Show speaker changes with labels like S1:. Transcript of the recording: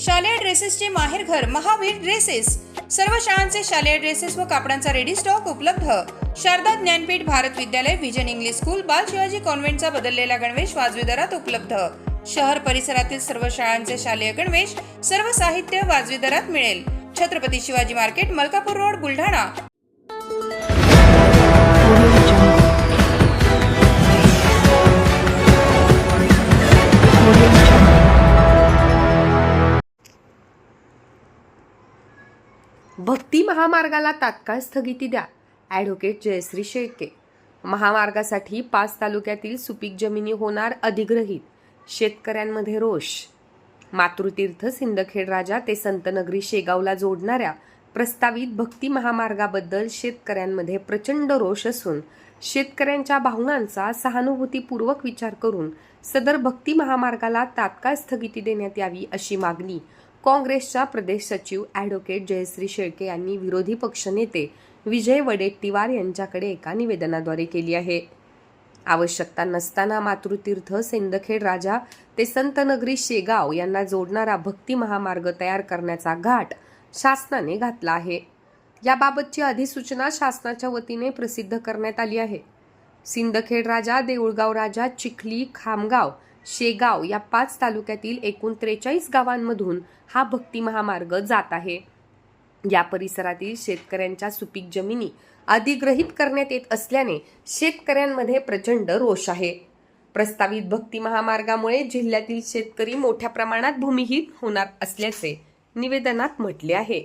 S1: शालेय ड्रेसेसचे माहेरघर महावीर ड्रेसेस। सर्व शाळांचे शालेय ड्रेसेस व कापडांचा रेडी स्टॉक उपलब्ध। शारदा ज्ञानपीठ भारत विद्यालय, विजन इंग्लिश स्कूल, बाल शिवाजी कॉन्व्हेंटचा बदललेला गणवेश वाजवी दरात उपलब्ध। शहर परिसरातील सर्व शाळांचे शालेय गणवेश, सर्व साहित्य वाजवी दरात मिळेल। Chhatrapati Shivaji market, Malkapur road, Buldhana.
S2: भक्ती महामार्गाला तात्काळ स्थगिती द्या, ॲडव्होकेट जयश्री शेळके। महामार्गासाठी 5 तालुक्यातील सुपीक जमिनी होणार अधिग्रहित, शेतकऱ्यांमध्ये रोष। मातृतीर्थ सिंदखेड राजा ते संतनगरी शेगावला जोडणाऱ्या प्रस्तावित भक्ती महामार्गाबद्दल शेतकऱ्यांमध्ये प्रचंड रोष असून शेतकऱ्यांच्या भावनांचा सहानुभूतीपूर्वक विचार करून सदर भक्ती महामार्गाला तात्काळ स्थगिती देण्यात यावी अशी मागणी काँग्रेसच्या प्रदेश सचिव ॲडव्होकेट जयश्री शेळके यांनी विरोधी पक्षनेते विजय वडेट्टीवार यांच्याकडे एका निवेदनाद्वारे केली आहे। आवश्यकता नसताना मातृतीर्थ सिंदखेड राजा ते संतनगरी शेगाव यांना जोडणारा भक्ती महामार्ग तयार करण्याचा घाट शासनाने घातला आहे। याबाबतची अधिसूचना शासनाच्या वतीने प्रसिद्ध करण्यात आली आहे। सिंदखेड राजा, देऊळगाव राजा, चिखली, खामगाव, शेगाव या 5 तालुक्यातील एकूण 43 गावांमधून हा भक्ती महामार्ग जात आहे। या परिसरातील शेतकऱ्यांच्या सुपीक जमिनी अधिग्रहित करण्यात येत असल्याने शेतकऱ्यांमध्ये प्रचंड रोष आहे। प्रस्तावित भक्ती महामार्गामुळे जिल्ह्यातील शेतकरी मोठ्या प्रमाणात भूमिहीन होणार असल्याचे निवेदनात म्हटले आहे।